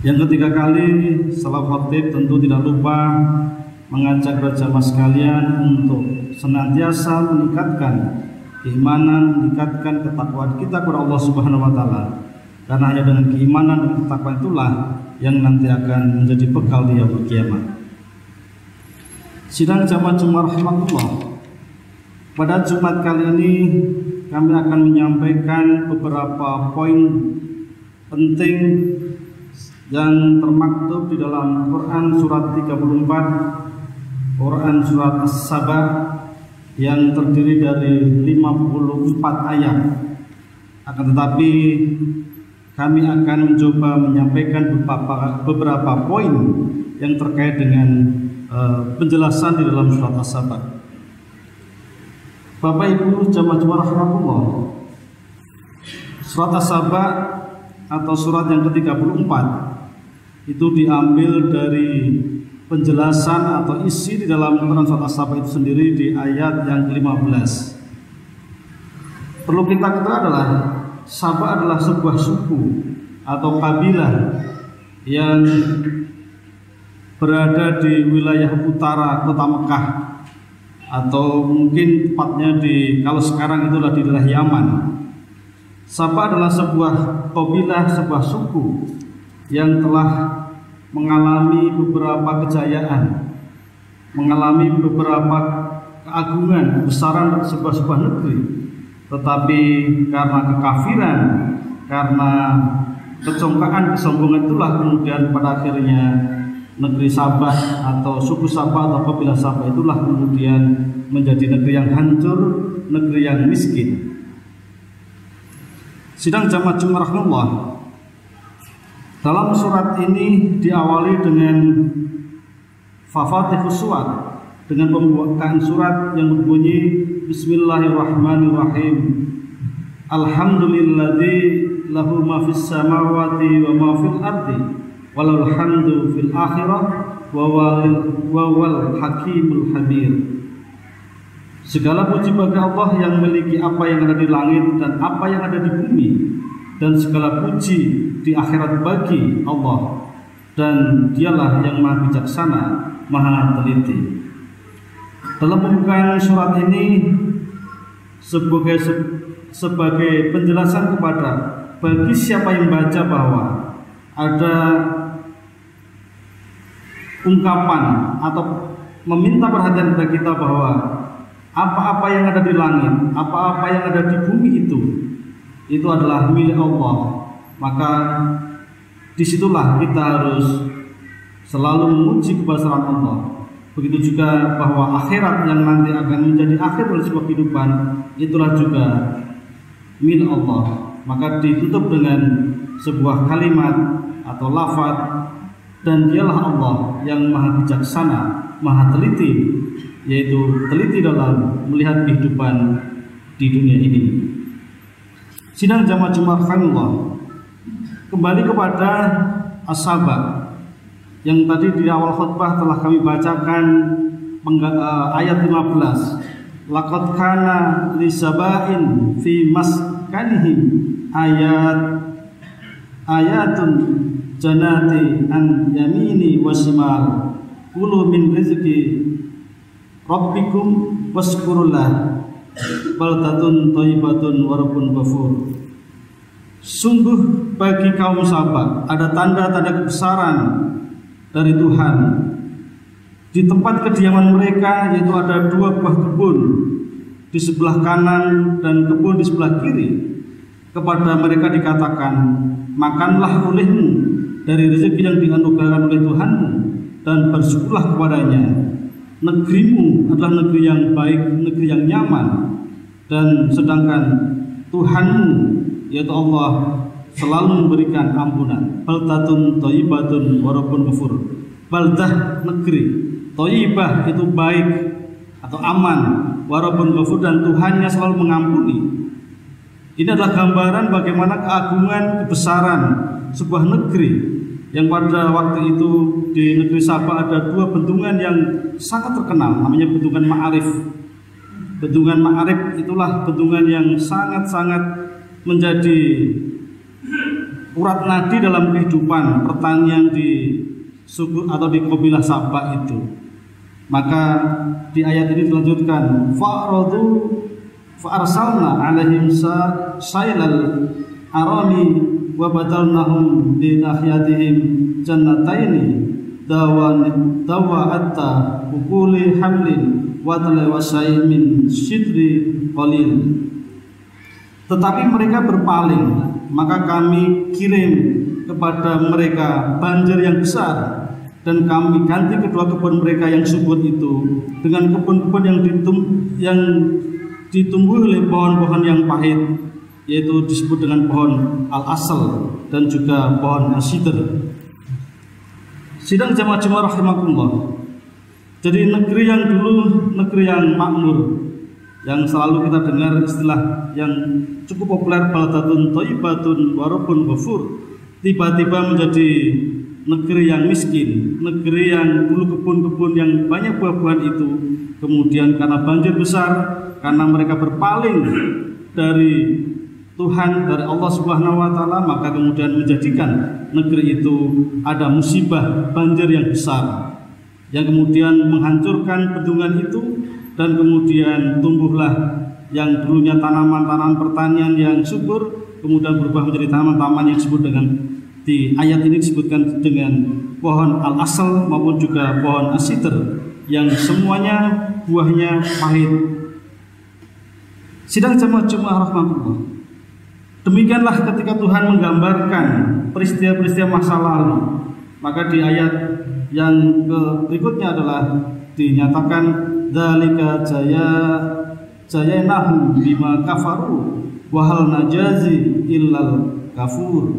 Yang ketiga kali, setelah khatib tentu tidak lupa mengajak jamaah sekalian untuk senantiasa meningkatkan keimanan, meningkatkan ketakwaan kita kepada Allah Subhanahu wa taala. Karena hanya dengan keimanan dan ketakwaan itulah yang nanti akan menjadi bekal di yaumul kiamat. Sidang jamaah Jumat rahmatullah. Pada Jumat kali ini kami akan menyampaikan beberapa poin penting yang termaktub di dalam Quran surat 34, Quran surat As-Saba yang terdiri dari 54 ayat. Akan tetapi kami akan mencoba menyampaikan beberapa poin yang terkait dengan penjelasan di dalam surat As-Saba. Bapak Ibu jamaah rahmatullah, surat As-Saba atau surat yang ke-34 itu diambil dari penjelasan atau isi di dalam Quran surat As-Saba itu sendiri di ayat yang ke-15. Perlu kita ketahui adalah Saba adalah sebuah suku atau kabilah yang berada di wilayah utara kota Mekah, atau mungkin tepatnya kalau sekarang itulah di daerah Yaman. Saba adalah sebuah kabilah, sebuah suku yang telah mengalami beberapa kejayaan, mengalami beberapa keagungan, kebesaran sebuah negeri. Tetapi karena kekafiran, karena kecongkaan, kesombongan itulah kemudian pada akhirnya negeri Sabah atau suku Sabah atau kabilah Sabah itulah kemudian menjadi negeri yang hancur, negeri yang miskin. Sidang jamaah Jumat rahmatullah, dalam surat ini diawali dengan Fafatihus Surat, dengan pembukaan surat yang berbunyi Bismillahirrahmanirrahim. Alhamdulilladzi lahu ma fis samawati wa ma fil ardi walal hamdu fil akhirah wa wal hakimul habir. Segala puji bagi Allah yang memiliki apa yang ada di langit dan apa yang ada di bumi, dan segala puji di akhirat bagi Allah, dan dialah yang maha bijaksana, maha teliti. Dalam pembukaan surat ini sebagai penjelasan kepada bagi siapa yang baca bahwa ada ungkapan atau meminta perhatian kepada kita bahwa apa-apa yang ada di langit, apa-apa yang ada di bumi itu adalah milik Allah. Maka disitulah kita harus selalu memuji kebesaran Allah. Begitu juga bahwa akhirat yang nanti akan menjadi akhir dari sebuah kehidupan itulah juga milik Allah. Maka ditutup dengan sebuah kalimat atau lafaz, dan dialah Allah yang maha bijaksana, maha teliti, yaitu teliti dalam melihat kehidupan di dunia ini. Sidang jamaah Jumat rahmatullah, kembali kepada As-Saba yang tadi di awal khutbah telah kami bacakan ayat 15. Laqad kana lisaba'in fi maskanihim ayatun janati an yamini wa shimal kulu min rizqi rabbikum waskurullah baldatun thayyibatun wa rabbun ghafur. Sungguh bagi kaum Saba ada tanda-tanda kebesaran dari Tuhan di tempat kediaman mereka, yaitu ada 2 buah kebun di sebelah kanan dan kebun di sebelah kiri. Kepada mereka dikatakan, makanlah olehmu dari rezeki yang dianugerahkan oleh Tuhanmu dan bersyukurlah kepadanya. Negerimu adalah negeri yang baik, negeri yang nyaman, dan sedangkan Tuhanmu yaitu Allah selalu memberikan ampunan. Baldatun thayyibatun wa rabbun ghafur. Baldah negeri, thayyibah itu baik atau aman, wa rabbun ghafur dan Tuhannya selalu mengampuni. Ini adalah gambaran bagaimana keagungan, kebesaran sebuah negeri yang pada waktu itu di negeri Saba ada 2 bendungan yang sangat terkenal, namanya bendungan Ma'arif. Bendungan Ma'arif itulah bendungan yang sangat-sangat menjadi urat nadi dalam kehidupan pertanian di suku atau di kabilah Sabak itu. Maka di ayat ini dilanjutkan, fa'arsalna 'alaihim sailal arani wa badalnahum bi nahiyatihim jannataini dawa'atta ukuli hamlin wa talawasai min sidri qalil. Tetapi mereka berpaling, maka kami kirim kepada mereka banjir yang besar, dan kami ganti kedua kebun mereka yang subur itu dengan kebun-kebun yang ditumbuhi oleh pohon-pohon yang pahit, yaitu disebut dengan pohon al-asal dan juga pohon al-sidr. Sidang jamaah-jamaah rahimakumullah. Jadi negeri yang dulu negeri yang makmur, yang selalu kita dengar istilah yang cukup populer, baldatun thayyibatun wa rabbun ghafur, tiba-tiba menjadi negeri yang miskin, negeri yang dulu kebun-kebun yang banyak buah-buahan itu, kemudian karena banjir besar, karena mereka berpaling dari Tuhan, dari Allah Subhanahu wa taala, maka kemudian menjadikan negeri itu ada musibah banjir yang besar yang kemudian menghancurkan bendungan itu, dan kemudian tumbuhlah yang dulunya tanaman-tanaman pertanian yang subur kemudian berubah menjadi tanaman-tanaman yang disebut dengan, di ayat ini disebutkan dengan pohon al-asal maupun juga pohon as-sidr yang semuanya buahnya pahit. Sidang jamaah rahmatullah. Demikianlah ketika Tuhan menggambarkan peristiwa-peristiwa masa lalu, maka di ayat yang berikutnya adalah dinyatakan dzalika jayainahu bima kafaru wa hal najazi illal kafur.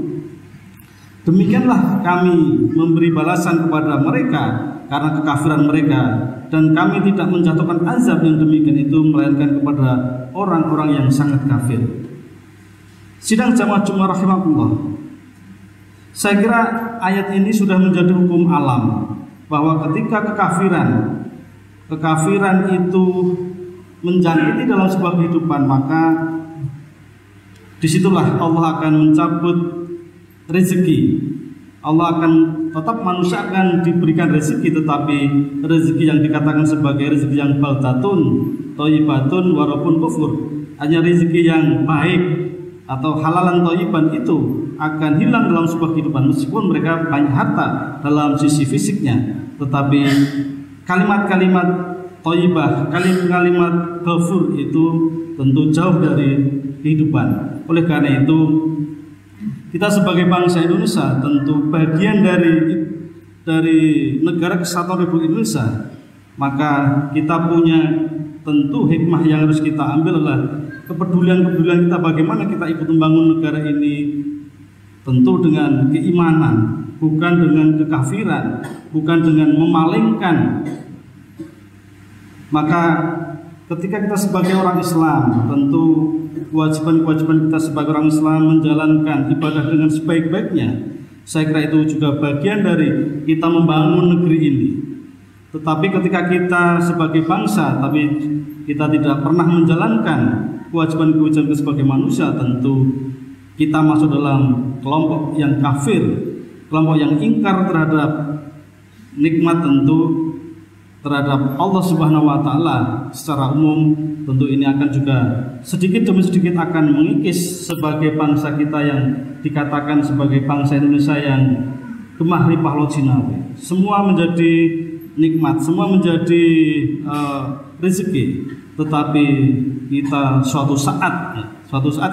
Demikianlah kami memberi balasan kepada mereka karena kekafiran mereka, dan kami tidak menjatuhkan azab yang demikian itu melainkan kepada orang-orang yang sangat kafir. Sidang jamaah rahimakumullah. Saya kira ayat ini sudah menjadi hukum alam bahwa ketika kekafiran itu menjangkiti dalam sebuah kehidupan, maka disitulah Allah akan mencabut rezeki. Allah akan tetap, manusia akan diberikan rezeki, tetapi rezeki yang dikatakan sebagai rezeki yang baldatun thayyibatun wa rabbun ghafur, hanya rezeki yang baik atau halalan thayyiban itu akan hilang dalam sebuah kehidupan, meskipun mereka banyak harta dalam sisi fisiknya, tetapi kalimat-kalimat thayyibah, kalimat ghafur itu tentu jauh dari kehidupan. Oleh karena itu, kita sebagai bangsa Indonesia tentu bagian dari negara kesatuan Republik Indonesia, maka kita punya tentu hikmah yang harus kita ambil adalah kepedulian kita bagaimana kita ikut membangun negara ini, tentu dengan keimanan, bukan dengan kekafiran, bukan dengan memalingkan. Maka ketika kita sebagai orang Islam, tentu kewajiban kita sebagai orang Islam menjalankan ibadah dengan sebaik-baiknya. Saya kira itu juga bagian dari kita membangun negeri ini. Tetapi ketika kita sebagai bangsa, tapi kita tidak pernah menjalankan kewajiban-kewajiban sebagai manusia, tentu kita masuk dalam kelompok yang kafir, kelompok yang ingkar terhadap nikmat, tentu terhadap Allah Subhanahu wa taala secara umum. Tentu ini akan juga sedikit demi sedikit akan mengikis sebagai bangsa kita yang dikatakan sebagai bangsa Indonesia yang gemah ripah laut Sinawi. Semua menjadi nikmat, semua menjadi rezeki, tetapi kita suatu saat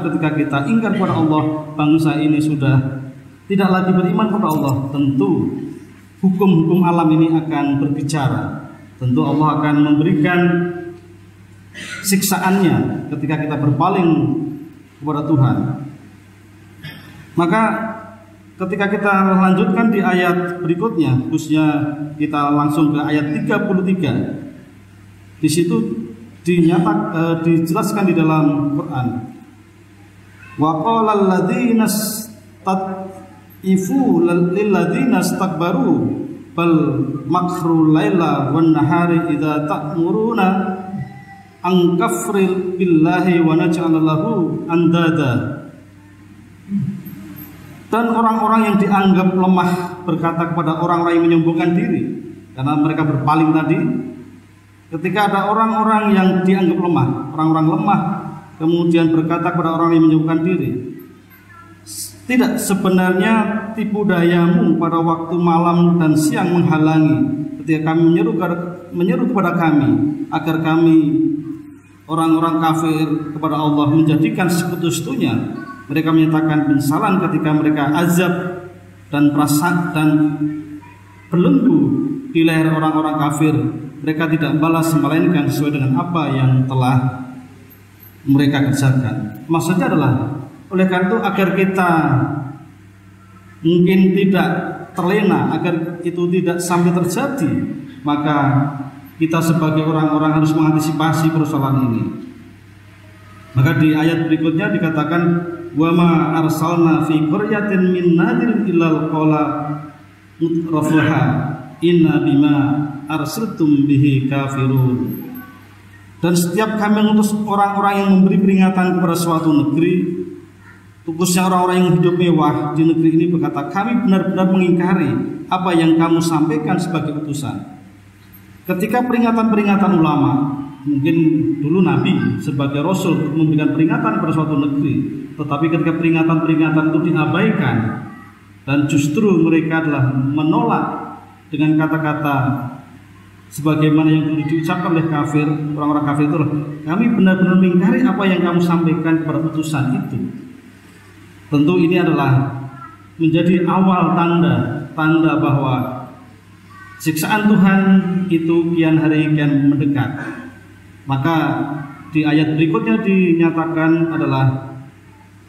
ketika kita ingkar kepada Allah, bangsa ini sudah tidak lagi beriman kepada Allah, tentu hukum-hukum alam ini akan berbicara. Tentu Allah akan memberikan siksaannya ketika kita berpaling kepada Tuhan. Maka ketika kita lanjutkan di ayat berikutnya, khususnya kita langsung ke ayat 33. Di situ dijelaskan di dalam Quran. Wa qala alladzina istad'ifu lil ladzina istakbaru bal makru laila wan nahari idza ta'muruna an kafril billahi wa naj'al lahu andada. Dan orang-orang yang dianggap lemah berkata kepada orang-orang yang menyombongkan diri, karena mereka berpaling tadi. Ketika ada orang-orang yang dianggap lemah, orang-orang lemah kemudian berkata kepada orang yang menyombongkan diri, tidak, sebenarnya tipu dayamu pada waktu malam dan siang menghalangi ketika kami menyeru kepada kami agar kami orang-orang kafir kepada Allah menjadikan sekutu-sekutunya. Mereka menyatakan penyesalan ketika mereka azab dan perasaan dan belenggu di leher orang-orang kafir. Mereka tidak balas melainkan sesuai dengan apa yang telah mereka kerjakan. Maksudnya adalah oleh karena itu agar kita mungkin tidak terlena, agar itu tidak sampai terjadi, maka kita sebagai orang-orang harus mengantisipasi persoalan ini. Maka di ayat berikutnya dikatakan, wa ma arsalna fi qaryatin min nadirin illal qala mutrafuha inna bima arsaltum bihi kafirun. Dan setiap kami mengutus orang-orang yang memberi peringatan kepada suatu negeri, khususnya orang-orang yang hidup mewah di negeri ini, berkata, kami benar-benar mengingkari apa yang kamu sampaikan sebagai utusan. Ketika peringatan-peringatan ulama, mungkin dulu Nabi sebagai Rasul memberikan peringatan pada suatu negeri, tetapi ketika peringatan-peringatan itu diabaikan dan justru mereka adalah menolak dengan kata-kata sebagaimana yang dulu diucapkan oleh kafir, orang-orang kafir itu, kami benar-benar mengingkari apa yang kamu sampaikan kepada utusan itu. Tentu ini adalah menjadi awal tanda bahwa siksaan Tuhan itu kian hari kian mendekat. Maka di ayat berikutnya dinyatakan adalah,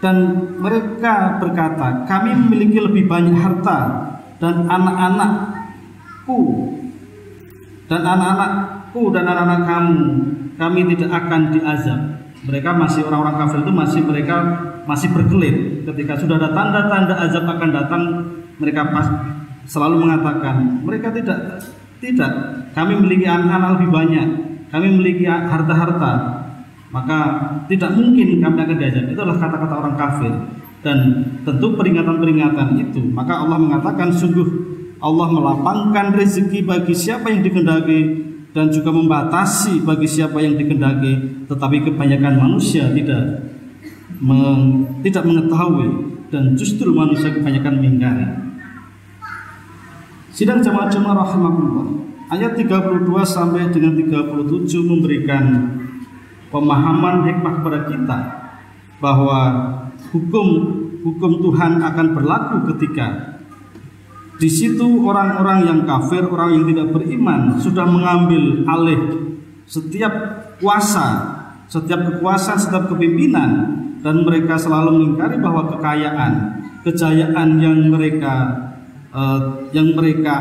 dan mereka berkata, kami memiliki lebih banyak harta dan anak-anakku dan anak-anak kamu, kami tidak akan diazab. Mereka masih, orang-orang kafir itu masih berkelit. Ketika sudah ada tanda-tanda azab akan datang, mereka selalu mengatakan, mereka tidak, kami memiliki anak-anak lebih banyak, kami memiliki harta-harta, maka tidak mungkin kami akan diazab. Itu adalah kata-kata orang kafir. Dan tentu peringatan-peringatan itu, maka Allah mengatakan, sungguh Allah melapangkan rezeki bagi siapa yang dikehendaki dan juga membatasi bagi siapa yang dikehendaki, tetapi kebanyakan manusia tidak mengetahui dan justru manusia kebanyakan mengingkari. Sidang jamaah Jumat rahimahullah, ayat 32 sampai dengan 37 memberikan pemahaman hikmah kepada kita bahwa hukum Tuhan akan berlaku ketika di situ orang-orang yang kafir, orang yang tidak beriman sudah mengambil alih setiap kuasa, setiap kekuasaan, setiap kepimpinan, dan mereka selalu mengingkari bahwa kejayaan yang mereka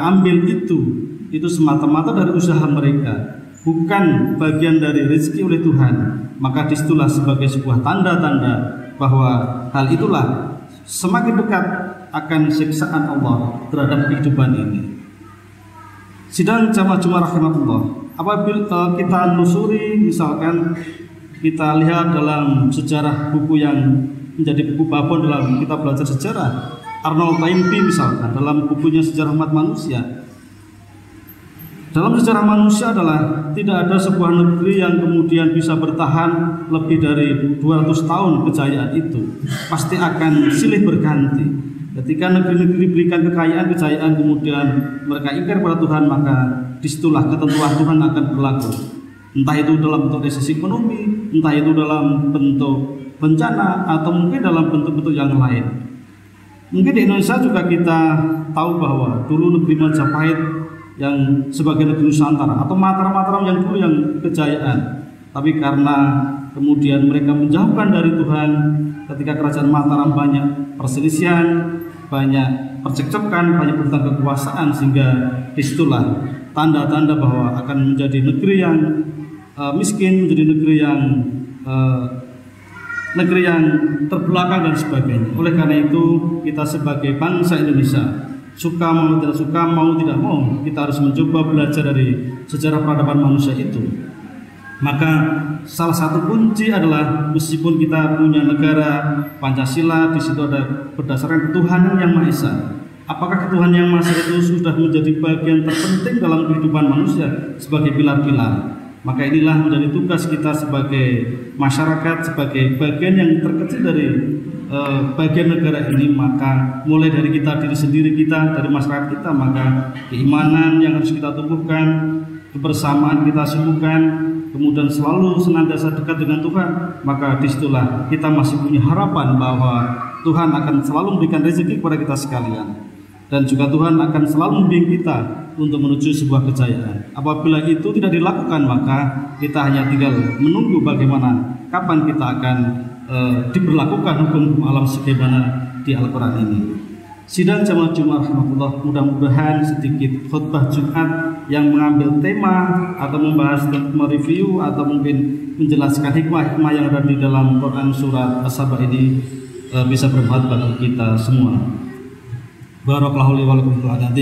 ambil itu semata-mata dari usaha mereka, bukan bagian dari rezeki oleh Tuhan. Maka disitulah sebagai sebuah tanda-tanda bahwa hal itulah semakin dekat akan siksaan Allah terhadap kehidupan ini. Sidang jamaah Jumat rahimahullah, apabila kita lusuri, misalkan kita lihat dalam sejarah buku yang menjadi buku babon dalam kita belajar sejarah, Arnold Toynbee misalkan dalam bukunya Sejarah Umat Manusia, dalam sejarah manusia adalah tidak ada sebuah negeri yang kemudian bisa bertahan lebih dari 200 tahun. Kejayaan itu pasti akan silih berganti. Ketika negeri-negeri diberikan kejayaan kemudian mereka ingkar pada Tuhan, maka disitulah ketentuan Tuhan akan berlaku. Entah itu dalam bentuk resesi ekonomi, entah itu dalam bentuk bencana, atau mungkin dalam bentuk-bentuk yang lain. Mungkin di Indonesia juga kita tahu bahwa dulu negeri Majapahit yang sebagai negeri Nusantara, atau Mataram yang dulu yang kejayaan, tapi karena kemudian mereka menjauhkan dari Tuhan, ketika kerajaan Mataram banyak perselisihan, banyak percekcokan, banyak tentang kekuasaan, sehingga disitulah tanda-tanda bahwa akan menjadi negeri yang miskin, menjadi negeri yang terbelakang dan sebagainya. Oleh karena itu kita sebagai bangsa Indonesia, suka mau tidak suka, mau tidak mau, kita harus mencoba belajar dari sejarah peradaban manusia itu. Maka salah satu kunci adalah meskipun kita punya negara Pancasila, di situ ada berdasarkan ketuhanan yang Maha Esa. Apakah ketuhanan yang Maha Esa itu sudah menjadi bagian terpenting dalam kehidupan manusia sebagai pilar-pilar? Maka inilah menjadi tugas kita sebagai masyarakat, sebagai bagian yang terkecil dari bagian negara ini. Maka mulai dari kita, diri sendiri kita, dari masyarakat kita, maka keimanan yang harus kita tumbuhkan, kebersamaan kita sibukkan, kemudian selalu senantiasa dekat dengan Tuhan. Maka disitulah kita masih punya harapan bahwa Tuhan akan selalu memberikan rezeki kepada kita sekalian, dan juga Tuhan akan selalu membimbing kita untuk menuju sebuah kejayaan. Apabila itu tidak dilakukan, maka kita hanya tinggal menunggu bagaimana kapan kita akan diberlakukan hukum alam sebagaimana di Al-Quran ini. Sidang jamaah Jumat rahmatullah, mudah-mudahan sedikit khutbah Jumat yang mengambil tema atau membahas, mereview atau mungkin menjelaskan hikmah-hikmah yang ada di dalam Quran surat As-Saba ini bisa bermanfaat bagi kita semua. Barakallahu li wa lakum fil hadits.